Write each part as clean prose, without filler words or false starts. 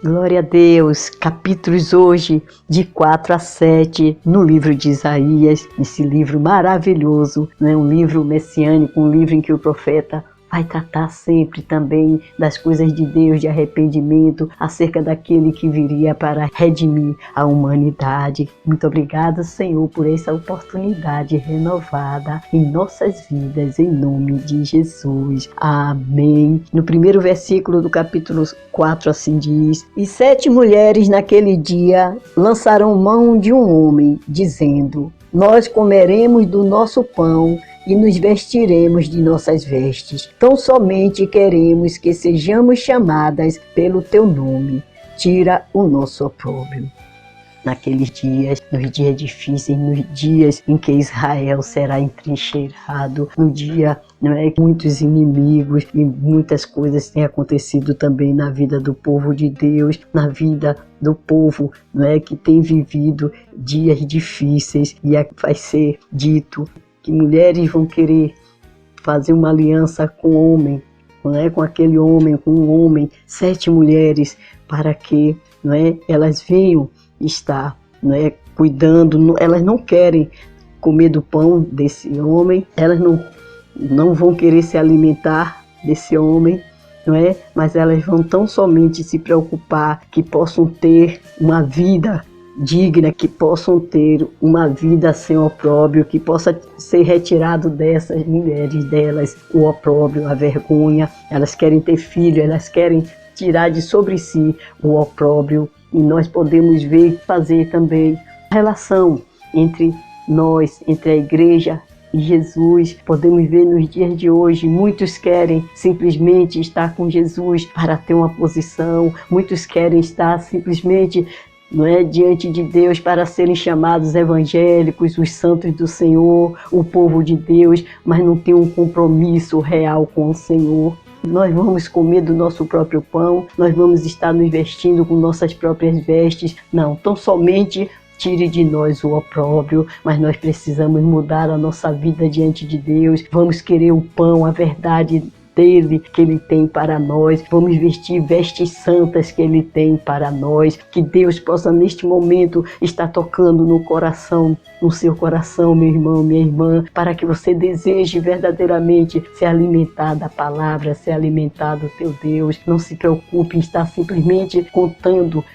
Glória a Deus, capítulos hoje de 4 a 7 no livro de Isaías, esse livro maravilhoso, né? Um livro messiânico, um livro em que o profeta vai tratar sempre também das coisas de Deus, de arrependimento, acerca daquele que viria para redimir a humanidade. Muito obrigada, Senhor, por essa oportunidade renovada em nossas vidas, em nome de Jesus. Amém. No primeiro versículo do capítulo 4, assim diz: E 7 mulheres naquele dia lançaram mão de um homem, dizendo: Nós comeremos do nosso pão e nos vestiremos de nossas vestes. Tão somente queremos que sejamos chamadas pelo teu nome. Tira o nosso opróbrio. Naqueles dias, nos dias difíceis, nos dias em que Israel será entrincheirado, no dia, não é, que muitos inimigos e muitas coisas têm acontecido também na vida do povo de Deus, na vida do povo, não é, que tem vivido dias difíceis, e vai ser dito que mulheres vão querer fazer uma aliança com o homem, não é? Com aquele homem, com um homem, 7 mulheres, para que, não é, elas venham estar, não é, cuidando. Elas não querem comer do pão desse homem, elas não vão querer se alimentar desse homem, não é? Mas elas vão tão somente se preocupar que possam ter uma vida digna, que possam ter uma vida sem opróbrio, que possa ser retirado dessas mulheres delas o opróbrio, a vergonha. Elas querem ter filho, elas querem tirar de sobre si o opróbrio, e nós podemos ver, fazer também a relação entre nós, entre a igreja e Jesus. Podemos ver nos dias de hoje, muitos querem simplesmente estar com Jesus para ter uma posição, muitos querem estar simplesmente, não é, diante de Deus para serem chamados evangélicos, os santos do Senhor, o povo de Deus, mas não tem um compromisso real com o Senhor. Nós vamos comer do nosso próprio pão, nós vamos estar nos vestindo com nossas próprias vestes. Não, tão somente tire de nós o opróbrio, mas nós precisamos mudar a nossa vida diante de Deus. Vamos querer o pão, a verdade dele que ele tem para nós, vamos vestir vestes santas que ele tem para nós. Que Deus possa neste momento estar tocando no coração, no seu coração, meu irmão, minha irmã, para que você deseje verdadeiramente se alimentar da palavra, se alimentar do teu Deus. Não se preocupe em estar simplesmente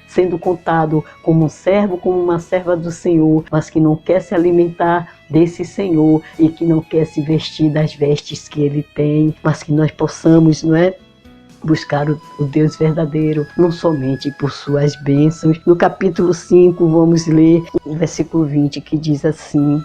sendo contado como um servo, como uma serva do Senhor, mas que não quer se alimentar desse Senhor e que não quer se vestir das vestes que ele tem, mas que nós possamos, não é, buscar o Deus verdadeiro, não somente por suas bênçãos. No capítulo 5, vamos ler o versículo 20, que diz assim: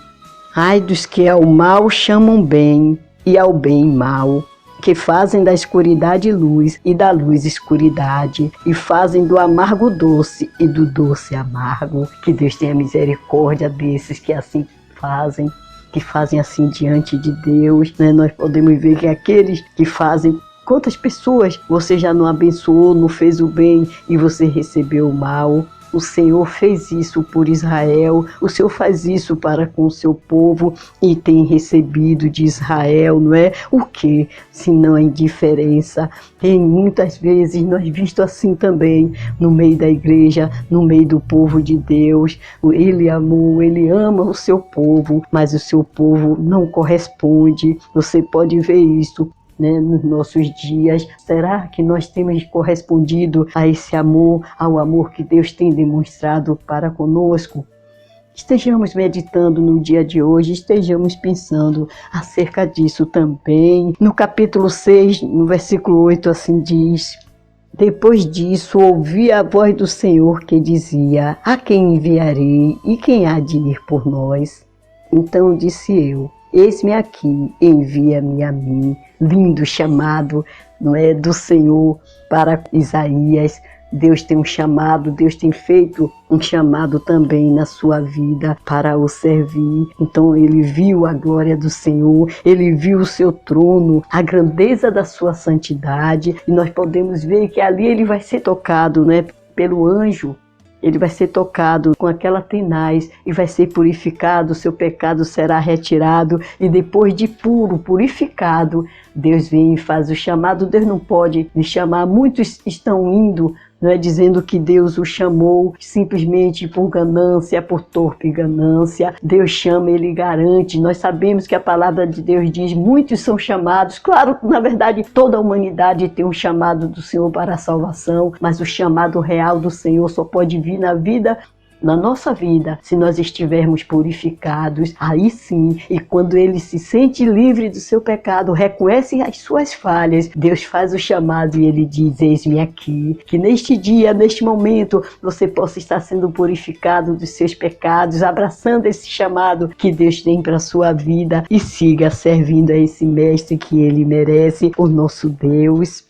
Ai dos que ao mal chamam bem e ao bem mal, que fazem da escuridade luz e da luz escuridade, e fazem do amargo doce e do doce amargo. Que Deus tenha misericórdia desses que assim fazem, que fazem assim diante de Deus, né? Nós podemos ver que aqueles que fazem, quantas pessoas você já não abençoou, não fez o bem e você recebeu o mal. O Senhor fez isso por Israel, o Senhor faz isso para com o seu povo e tem recebido de Israel, não é? O que? Senão a indiferença. E muitas vezes nós visto assim também no meio da igreja, no meio do povo de Deus. Ele amou, ele ama o seu povo, mas o seu povo não corresponde. Você pode ver isso, né, nos nossos dias. Será que nós temos correspondido a esse amor, ao amor que Deus tem demonstrado para conosco? Estejamos meditando no dia de hoje, estejamos pensando acerca disso também. No capítulo 6, no versículo 8, assim diz: Depois disso, ouvi a voz do Senhor que dizia: A quem enviarei e quem há de ir por nós? Então disse eu: Eis-me aqui, envia-me a mim. Lindo chamado, não é, do Senhor para Isaías. Deus tem um chamado, Deus tem feito um chamado também na sua vida para o servir. Então ele viu a glória do Senhor, ele viu o seu trono, a grandeza da sua santidade, e nós podemos ver que ali ele vai ser tocado, né, pelo anjo. Ele vai ser tocado com aquela tenaz e vai ser purificado, o seu pecado será retirado, e depois de puro, purificado, Deus vem e faz o chamado. Deus não pode lhe chamar. Muitos estão indo não é dizendo que Deus o chamou simplesmente por ganância, por torpe ganância. Deus chama, Ele garante. Nós sabemos que a palavra de Deus diz, muitos são chamados. Claro, na verdade, toda a humanidade tem um chamado do Senhor para a salvação, mas o chamado real do Senhor só pode vir na nossa vida, se nós estivermos purificados, aí sim, e quando ele se sente livre do seu pecado, reconhece as suas falhas, Deus faz o chamado e ele diz, eis-me aqui, que neste dia, neste momento, você possa estar sendo purificado dos seus pecados, abraçando esse chamado que Deus tem para a sua vida e siga servindo a esse mestre que ele merece, o nosso Deus.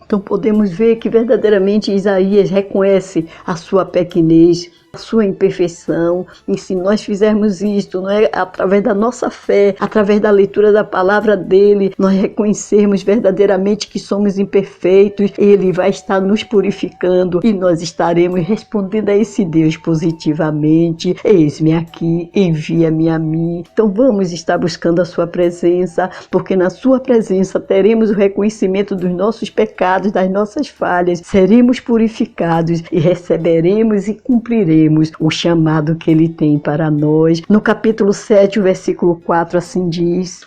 Então podemos ver que verdadeiramente Isaías reconhece a sua pequenez, a sua imperfeição, e se nós fizermos isto, não é, através da nossa fé, através da leitura da palavra dele, nós reconhecermos verdadeiramente que somos imperfeitos, ele vai estar nos purificando e nós estaremos respondendo a esse Deus positivamente. Eis-me aqui, envia-me a mim. Então vamos estar buscando a sua presença, porque na sua presença teremos o reconhecimento dos nossos pecados, das nossas falhas, seremos purificados e receberemos e cumpriremos o chamado que ele tem para nós. No capítulo 7, o versículo 4, assim diz: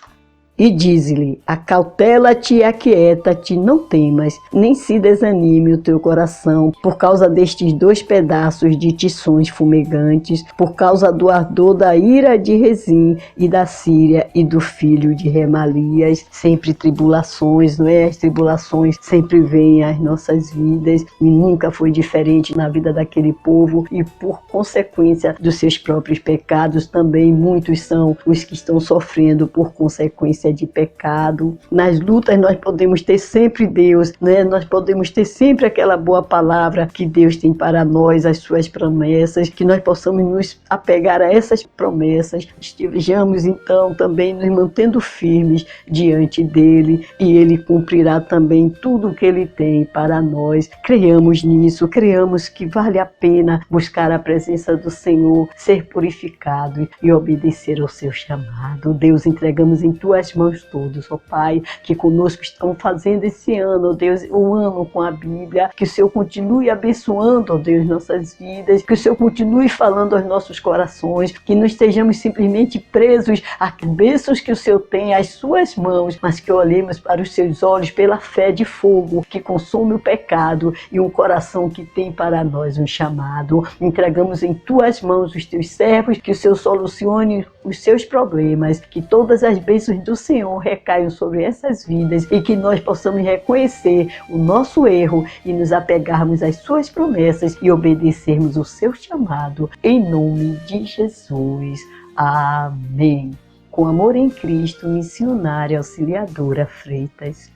e diz-lhe, acautela-te e aquieta-te, não temas, nem se desanime o teu coração, por causa destes 2 pedaços de tições fumegantes, por causa do ardor da ira de Rezim e da Síria e do filho de Remalias. Sempre tribulações, não é? As tribulações sempre vêm às nossas vidas e nunca foi diferente na vida daquele povo, e por consequência dos seus próprios pecados também muitos são os que estão sofrendo por consequência de pecado. Nas lutas nós podemos ter sempre Deus, né? Nós podemos ter sempre aquela boa palavra que Deus tem para nós, as suas promessas, que nós possamos nos apegar a essas promessas, estejamos então também nos mantendo firmes diante dele, e ele cumprirá também tudo o que ele tem para nós. Creiamos nisso, creiamos que vale a pena buscar a presença do Senhor, ser purificado e obedecer ao seu chamado. Deus, entregamos em tuas mãos todos, ó Pai, que conosco estão fazendo esse ano, ó Deus, um ano com a Bíblia, que o Senhor continue abençoando, ó Deus, nossas vidas, que o Senhor continue falando aos nossos corações, que não estejamos simplesmente presos a bênçãos que o Senhor tem às suas mãos, mas que olhemos para os seus olhos pela fé de fogo, que consome o pecado, e um coração que tem para nós um chamado. Entregamos em tuas mãos os teus servos, que o Senhor solucione os seus problemas, que todas as bênçãos do Senhor recaiam sobre essas vidas e que nós possamos reconhecer o nosso erro e nos apegarmos às suas promessas e obedecermos o seu chamado, em nome de Jesus. Amém. Com amor em Cristo, missionária auxiliadora Freitas.